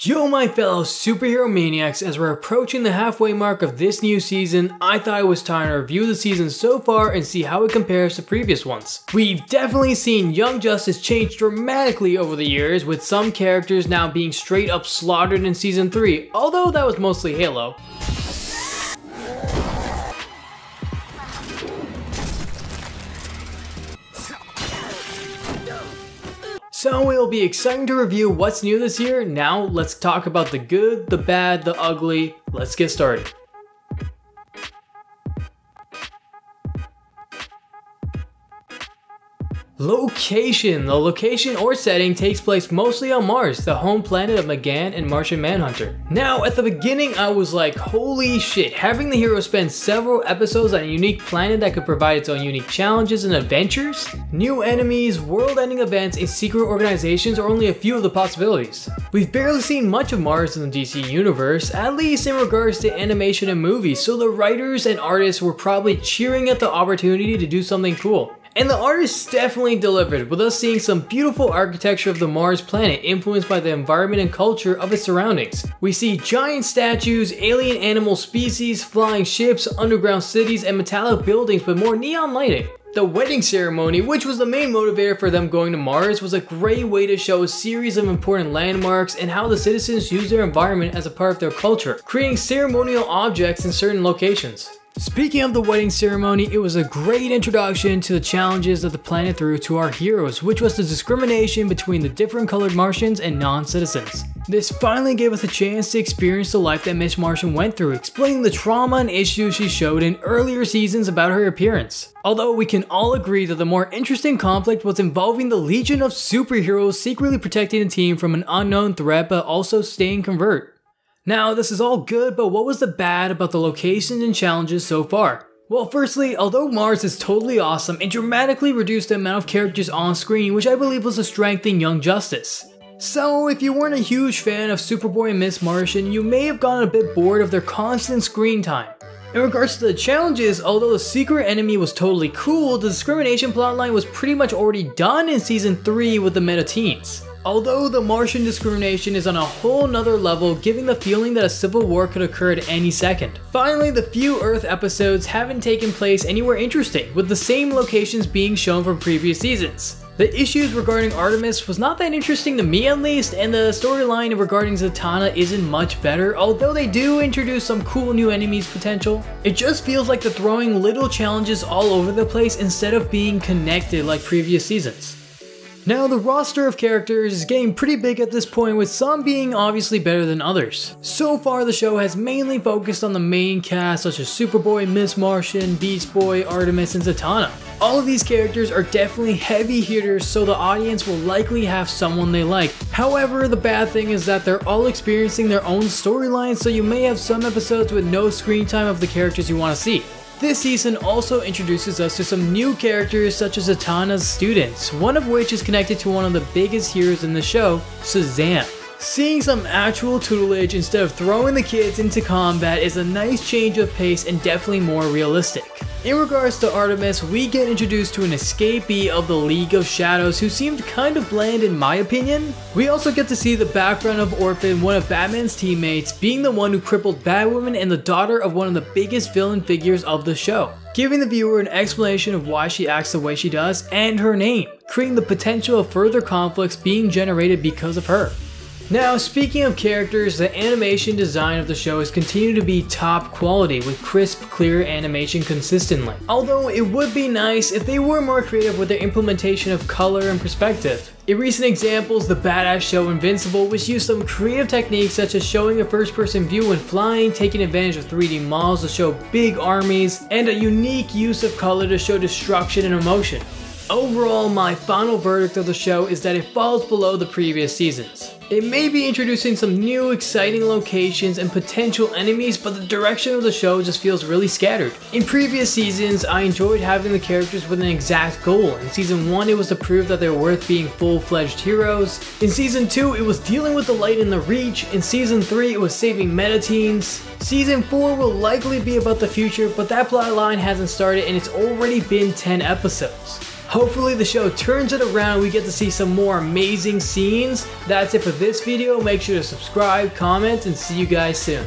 Yo my fellow superhero maniacs, as we're approaching the halfway mark of this new season, I thought it was time to review the season so far and see how it compares to previous ones. We've definitely seen Young Justice change dramatically over the years, with some characters now being straight up slaughtered in season 3, although that was mostly Halo. So it'll be exciting to review what's new this year. Now let's talk about the good, the bad, the ugly. Let's get started. Location. The location or setting takes place mostly on Mars, the home planet of M'gann and Martian Manhunter. Now, at the beginning I was like, holy shit, having the hero spend several episodes on a unique planet that could provide its own unique challenges and adventures? New enemies, world-ending events, and secret organizations are only a few of the possibilities. We've barely seen much of Mars in the DC universe, at least in regards to animation and movies, so the writers and artists were probably cheering at the opportunity to do something cool. And the artists definitely delivered, with us seeing some beautiful architecture of the Mars planet influenced by the environment and culture of its surroundings. We see giant statues, alien animal species, flying ships, underground cities, and metallic buildings with more neon lighting. The wedding ceremony, which was the main motivator for them going to Mars, was a great way to show a series of important landmarks and how the citizens use their environment as a part of their culture, creating ceremonial objects in certain locations. Speaking of the wedding ceremony, it was a great introduction to the challenges that the planet threw to our heroes, which was the discrimination between the different colored Martians and non-citizens. This finally gave us a chance to experience the life that Miss Martian went through, explaining the trauma and issues she showed in earlier seasons about her appearance. Although we can all agree that the more interesting conflict was involving the Legion of Superheroes secretly protecting the team from an unknown threat but also staying covert. Now, this is all good, but what was the bad about the locations and challenges so far? Well, firstly, although Mars is totally awesome, it dramatically reduced the amount of characters on screen, which I believe was a strength in Young Justice. So, if you weren't a huge fan of Superboy and Miss Martian, you may have gotten a bit bored of their constant screen time. In regards to the challenges, although the secret enemy was totally cool, the discrimination plotline was pretty much already done in season 3 with the meta teens. Although the Martian discrimination is on a whole nother level, giving the feeling that a civil war could occur at any second. Finally, the few Earth episodes haven't taken place anywhere interesting, with the same locations being shown from previous seasons. The issues regarding Artemis was not that interesting to me at least, and the storyline regarding Zatanna isn't much better, although they do introduce some cool new enemies potential. It just feels like they're throwing little challenges all over the place instead of being connected like previous seasons. Now, the roster of characters is getting pretty big at this point, with some being obviously better than others. So far, the show has mainly focused on the main cast such as Superboy, Miss Martian, Beast Boy, Artemis, and Zatanna. All of these characters are definitely heavy hitters, so the audience will likely have someone they like. However, the bad thing is that they're all experiencing their own storylines, so you may have some episodes with no screen time of the characters you want to see. This season also introduces us to some new characters such as Zatanna's students, one of which is connected to one of the biggest heroes in the show, Shazam. Seeing some actual tutelage instead of throwing the kids into combat is a nice change of pace and definitely more realistic. In regards to Artemis, we get introduced to an escapee of the League of Shadows who seemed kind of bland in my opinion. We also get to see the background of Orphan, one of Batman's teammates, being the one who crippled Batwoman and the daughter of one of the biggest villain figures of the show, giving the viewer an explanation of why she acts the way she does and her name, creating the potential of further conflicts being generated because of her. Now, speaking of characters, the animation design of the show has continued to be top quality with crisp, clear animation consistently. Although it would be nice if they were more creative with their implementation of color and perspective. In recent examples, the badass show Invincible, which used some creative techniques such as showing a first-person view when flying, taking advantage of 3D models to show big armies, and a unique use of color to show destruction and emotion. Overall, my final verdict of the show is that it falls below the previous seasons. It may be introducing some new exciting locations and potential enemies, but the direction of the show just feels really scattered. In previous seasons, I enjoyed having the characters with an exact goal. In season 1, it was to prove that they're worth being full-fledged heroes. In season 2, it was dealing with the light in the Reach. In season 3, it was saving meta teens. Season 4 will likely be about the future, but that plotline hasn't started and it's already been 10 episodes. Hopefully the show turns it around, we get to see some more amazing scenes. That's it for this video. Make sure to subscribe, comment, and see you guys soon.